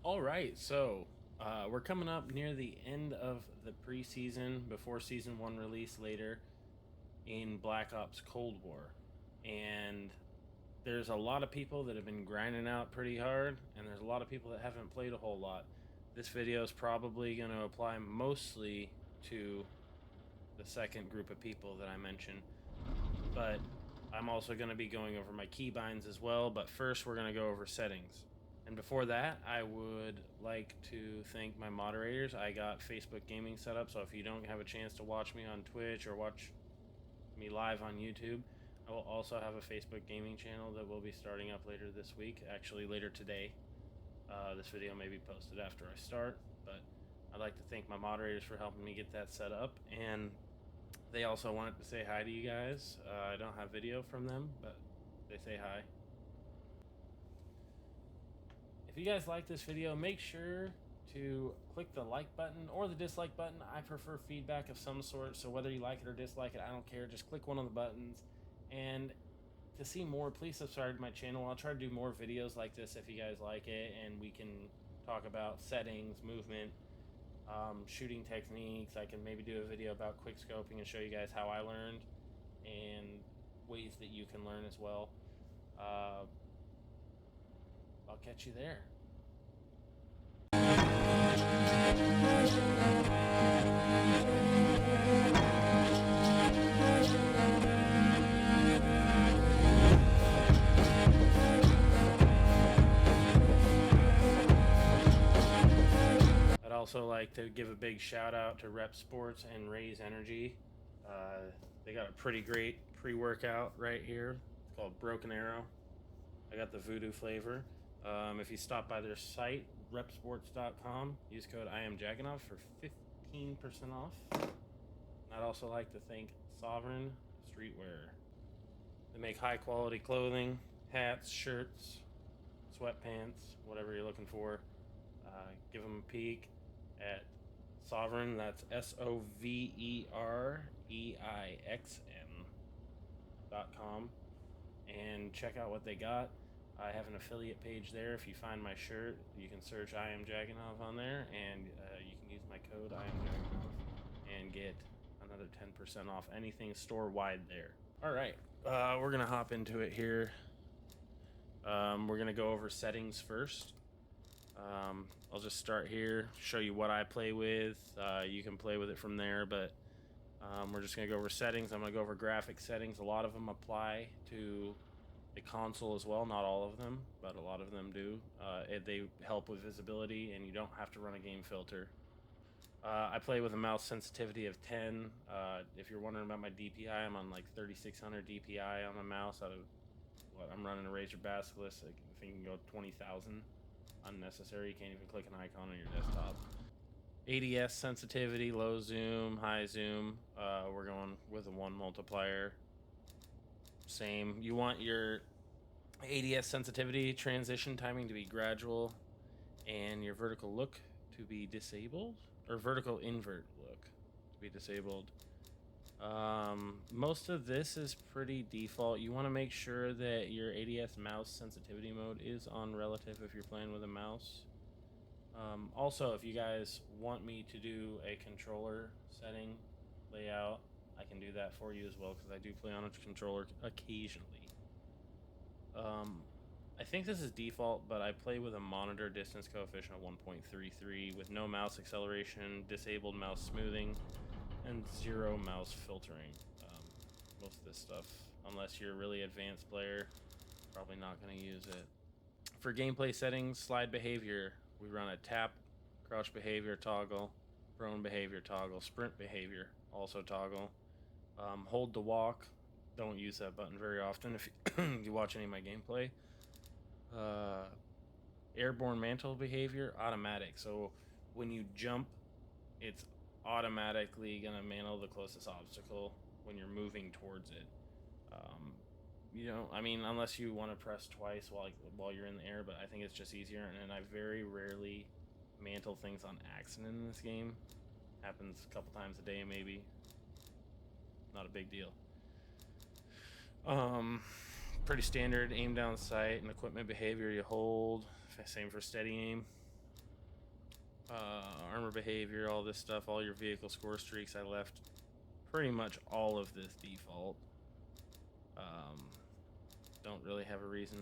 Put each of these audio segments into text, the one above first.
All right, so we're coming up near the end of the preseason before season one release later in Black Ops Cold War. And there's a lot of people that have been grinding out pretty hard, and there's a lot of people that haven't played a whole lot. This video is probably going to apply mostly to the second group of people that I mentioned, but I'm also going to be going over my keybinds as well. But first, we're going to go over settings. And before that, I would like to thank my moderators. I got Facebook gaming set up, so if you don't have a chance to watch me on Twitch or watch me live on YouTube, I will also have a Facebook gaming channel that will be starting up later this week, actually later today. This video may be posted after I start, but I'd like to thank my moderators for helping me get that set up. And they also wanted to say hi to you guys. I don't have video from them, but they say hi. If you guys like this video, make sure to click the like button or the dislike button. I prefer feedback of some sort, so whether you like it or dislike it, I don't care. Just click one of the buttons. And to see more, please subscribe to my channel. I'll try to do more videos like this if you guys like it, and we can talk about settings, movement, shooting techniques. I can maybe do a video about quick scoping and show you guys how I learned and ways that you can learn as well. I'll catch you there. I'd also like to give a big shout out to Rep Sports and Raise Energy. They got a pretty great pre-workout right here. It's called Broken Arrow. I got the Voodoo flavor. If you stop by their site, repsports.com, use code IamJaganov for 15% off. And I'd also like to thank Sovereign Streetwear. They make high quality clothing, hats, shirts, sweatpants, whatever you're looking for. Give them a peek at Sovereign. That's SOVEREIXN.com, and check out what they got. I have an affiliate page there. If you find my shirt, you can search I Am Jaganov on there, and you can use my code I Am Jaganov and get another 10% off anything store wide there. All right, we're gonna hop into it here. We're gonna go over settings first. I'll just start here, show you what I play with. You can play with it from there, but we're just going to go over settings. I'm going to go over graphic settings. A lot of them apply to the console as well. Not all of them, but a lot of them do. They help with visibility, and you don't have to run a game filter. I play with a mouse sensitivity of 10. If you're wondering about my DPI, I'm on like 3600 DPI on the mouse. Out of what I'm running a Razer Basilisk. I think you can go 20,000. Unnecessary. You can't even click an icon on your desktop. ADS sensitivity, low zoom, high zoom. We're going with a 1 multiplier. Same. You want your ADS sensitivity transition timing to be gradual and your vertical look to be disabled, or vertical invert look to be disabled. Most of this is pretty default. You want to make sure that your ADS mouse sensitivity mode is on relative if you're playing with a mouse. Also, if you guys want me to do a controller setting layout, I can do that for you as well, because I do play on a controller occasionally. I think this is default, but I play with a monitor distance coefficient of 1.33 with no mouse acceleration, disabled mouse smoothing, and 0 mouse filtering. Most of this stuff, unless you're a really advanced player, probably not going to use it. For gameplay settings, slide behavior, we run a tap, crouch behavior toggle, prone behavior toggle, sprint behavior also toggle. Hold to walk, don't use that button very often if you watch any of my gameplay. Airborne mantle behavior, automatic. So when you jump, it's automatically gonna mantle the closest obstacle when you're moving towards it. You know, I mean, unless you want to press twice while you're in the air, but I think it's just easier. And I very rarely mantle things on accident in this game. Happens a couple times a day, maybe. Not a big deal. Pretty standard aim down sight and equipment behavior. You hold. Same for steady aim. armor behavior, all this stuff, all your vehicle score streaks. I left pretty much all of this default. Don't really have a reason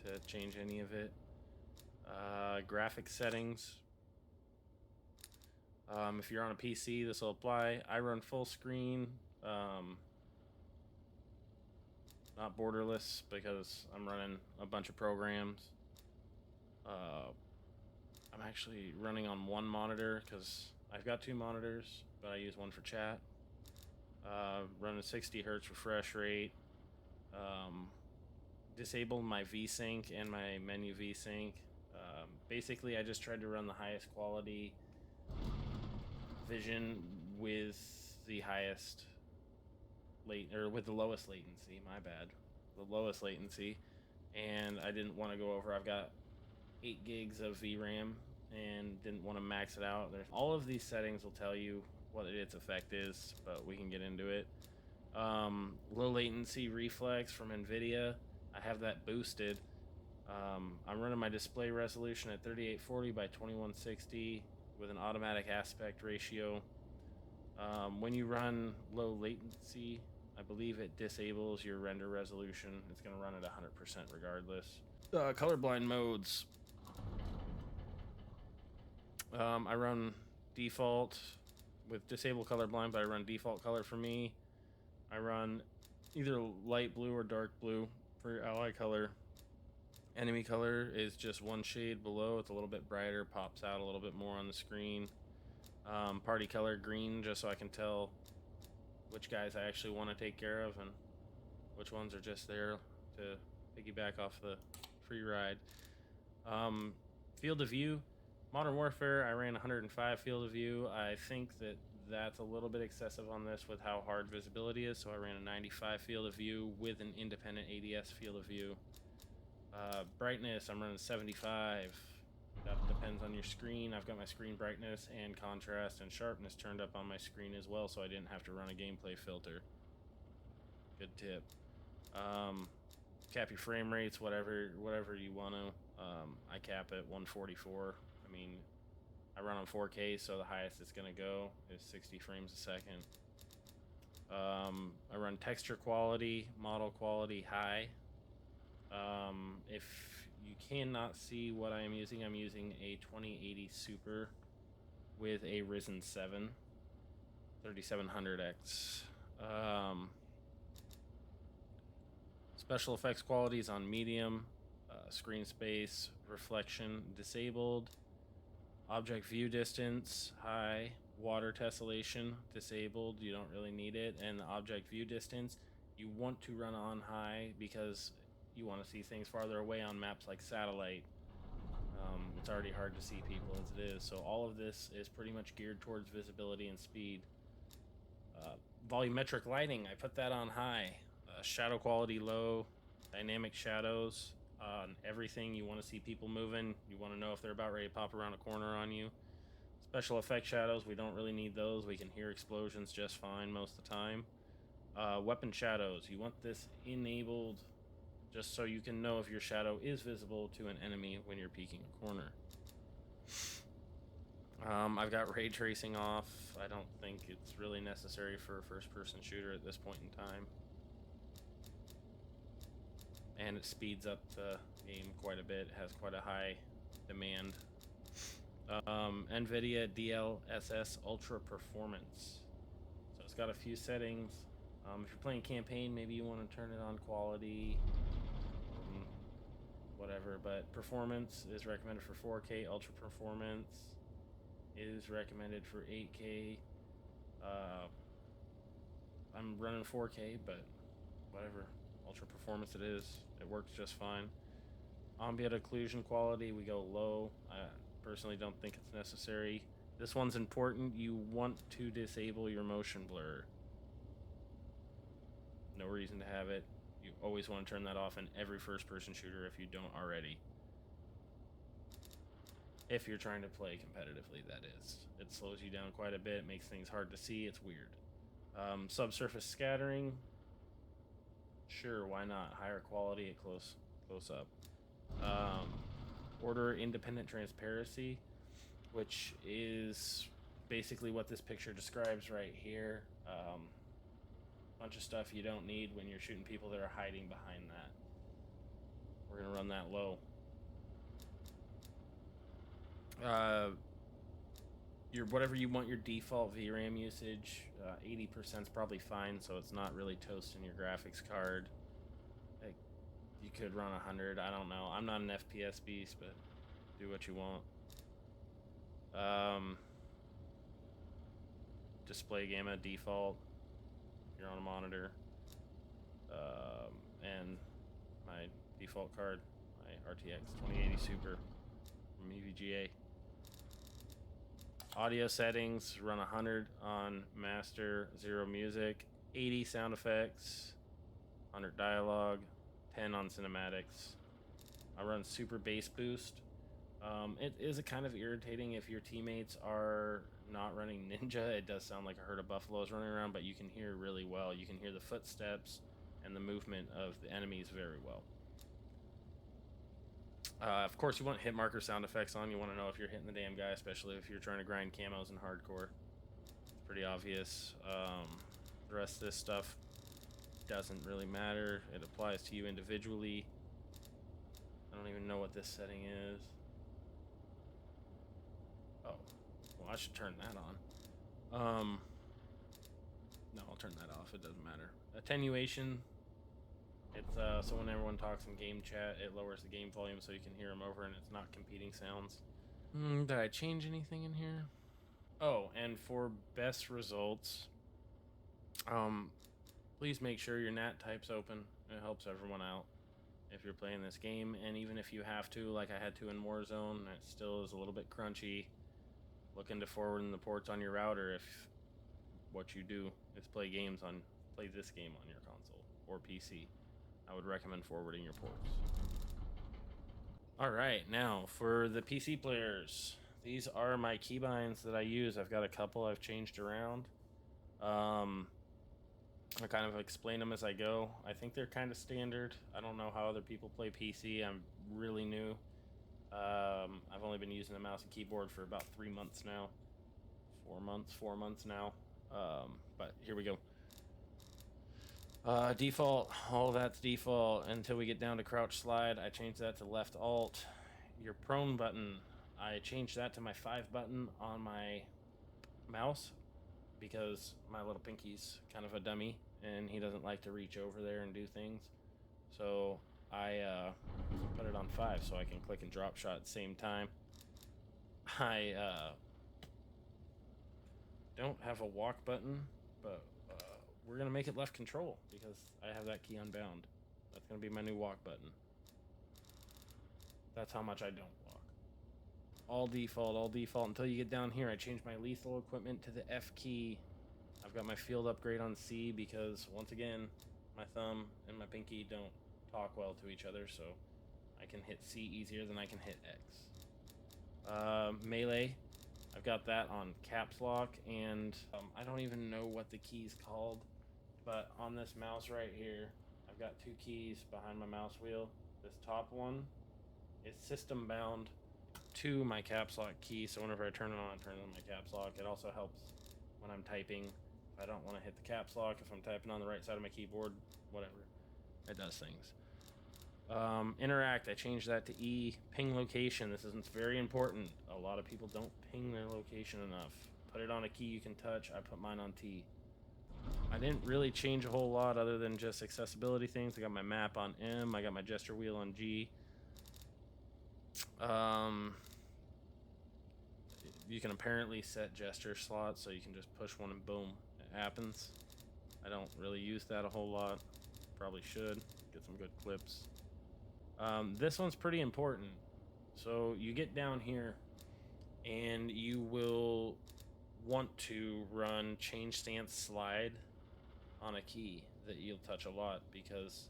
to change any of it. Graphic settings. If you're on a PC, this will apply. I run full screen, not borderless, because I'm running a bunch of programs. I'm actually running on one monitor because I've got two monitors, but I use one for chat. Running 60 hertz refresh rate. Disabled my VSync and my menu VSync. Basically, I just tried to run the highest quality vision with the highest with the lowest latency. My bad, the lowest latency, and I didn't want to go over. I've got 8 gigs of VRAM and didn't want to max it out. All of these settings will tell you what its effect is, but we can get into it. Low latency reflex from NVIDIA. I have that boosted. I'm running my display resolution at 3840 by 2160 with an automatic aspect ratio. When you run low latency, I believe it disables your render resolution. It's going to run at 100% regardless. Colorblind modes. I run default with disable colorblind, but I run default color for me. I run either light blue or dark blue for your ally color. Enemy color is just one shade below. It's a little bit brighter, pops out a little bit more on the screen. Party color green, just so I can tell which guys I actually want to take care of and which ones are just there to piggyback off the free ride. Field of view. Modern Warfare, I ran 105 field of view. I think that's a little bit excessive on this with how hard visibility is, so I ran a 95 field of view with an independent ADS field of view. Brightness, I'm running 75. That depends on your screen. I've got my screen brightness and contrast and sharpness turned up on my screen as well, so I didn't have to run a gameplay filter. Good tip. Cap your frame rates, whatever you want to. I cap at 144. I mean, I run on 4K, so the highest it's going to go is 60 frames a second. I run texture quality, model quality high. If you cannot see what I'm using a 2080 Super with a Ryzen 7 3700X. Special effects quality is on medium. Screen space, reflection disabled. Object view distance high. Water tessellation disabled. You don't really need it. And the object view distance you want to run on high because you want to see things farther away on maps like Satellite. It's already hard to see people as it is, so all of this is pretty much geared towards visibility and speed. Volumetric lighting, I put that on high. Shadow quality low. Dynamic shadows on everything. You want to see people moving. You want to know if they're about ready to pop around a corner on you. Special effect shadows, we don't really need those. We can hear explosions just fine most of the time. Weapon shadows, you want this enabled just so you can know if your shadow is visible to an enemy when you're peeking a corner. I've got ray tracing off. I don't think it's really necessary for a first-person shooter at this point in time. And it speeds up the game quite a bit. It has quite a high demand. NVIDIA DLSS Ultra Performance. So it's got a few settings. If you're playing campaign, maybe you want to turn it on quality, whatever. But performance is recommended for 4K. Ultra Performance is recommended for 8K. I'm running 4K, but whatever. Ultra Performance it is. It works just fine. Ambient occlusion quality, we go low. I personally don't think it's necessary. This one's important. You want to disable your motion blur. No reason to have it. You always want to turn that off in every first-person shooter if you don't already. If you're trying to play competitively, that is. It slows you down quite a bit, makes things hard to see. It's weird. Subsurface scattering. Sure, why not? Higher quality at close up. Order independent transparency. which is basically what this picture describes right here. Bunch of stuff you don't need when you're shooting people that are hiding behind that. We're gonna run that low. Whatever you want your default VRAM usage, 80% is probably fine, so it's not really toasting your graphics card. Like, you could run 100. I don't know. I'm not an FPS beast, but do what you want. Display gamma default. If you're on a monitor. And my default card, my RTX 2080 Super from EVGA. Audio settings, run 100 on master, 0 music, 80 sound effects, 100 dialogue, 10 on cinematics. I run super bass boost. It is kind of irritating if your teammates are not running Ninja. It does sound like a herd of buffaloes running around, but you can hear really well. You can hear the footsteps and the movement of the enemies very well. Of course, you want hit marker sound effects on. You want to know if you're hitting the damn guy, especially if you're trying to grind camos in hardcore. It's pretty obvious. The rest of this stuff doesn't really matter. It applies to you individually. I don't even know what this setting is. Oh, well, I should turn that on. No, I'll turn that off. It doesn't matter. Attenuation. It's so when everyone talks in game chat, it lowers the game volume so you can hear them over and it's not competing sounds. Did I change anything in here? Oh, and for best results, please make sure your NAT type's open. It helps everyone out if you're playing this game, and even if you have to, like I had to in Warzone, it still is a little bit crunchy. Look into forwarding the ports on your router if what you do is play this game on your console or PC. I would recommend forwarding your ports. All right, now for the PC players, these are my keybinds that I use. I've got a couple I've changed around. I kind of explain them as I go. I think they're kind of standard. I don't know how other people play PC. I'm really new. I've only been using a mouse and keyboard for about 3 months now. 4 months now. But here we go. Default, all that's default until we get down to crouch slide. I changed that to left alt. Your prone button, I changed that to my 5 button on my mouse because my little pinky's kind of a dummy and he doesn't like to reach over there and do things. So I put it on 5 so I can click and drop shot at the same time. I don't have a walk button, but we're going to make it left control because I have that key unbound. That's going to be my new walk button. That's how much I don't walk. All default until you get down here. I changed my lethal equipment to the F key. I've got my field upgrade on C because, once again, my thumb and my pinky don't talk well to each other, so I can hit C easier than I can hit X. Melee, I've got that on caps lock, and I don't even know what the key's called. But on this mouse right here, I've got 2 keys behind my mouse wheel. This top one is system bound to my caps lock key, so whenever I turn it on, I turn on my caps lock. It also helps when I'm typing. If I don't want to hit the caps lock, if I'm typing on the right side of my keyboard, whatever. It does things. Interact, I changed that to E. Ping location, this is very important. A lot of people don't ping their location enough. Put it on a key you can touch. I put mine on T. I didn't really change a whole lot other than just accessibility things. I got my map on M. I got my gesture wheel on G. You can apparently set gesture slots, so you can just push one and boom, it happens. I don't really use that a whole lot. Probably should. Get some good clips. This one's pretty important. So you get down here, and you will want to run change stance slide on a key that you'll touch a lot because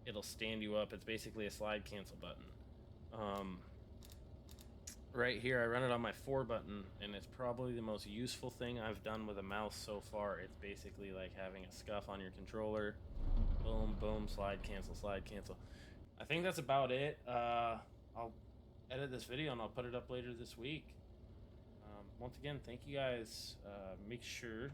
it'll stand you up. It's basically a slide cancel button. Right here, I run it on my 4 button, and it's probably the most useful thing I've done with a mouse so far. It's basically like having a scuff on your controller. Boom, boom, slide cancel, slide cancel. I think that's about it. I'll edit this video and I'll put it up later this week. Once again, thank you guys. Make sure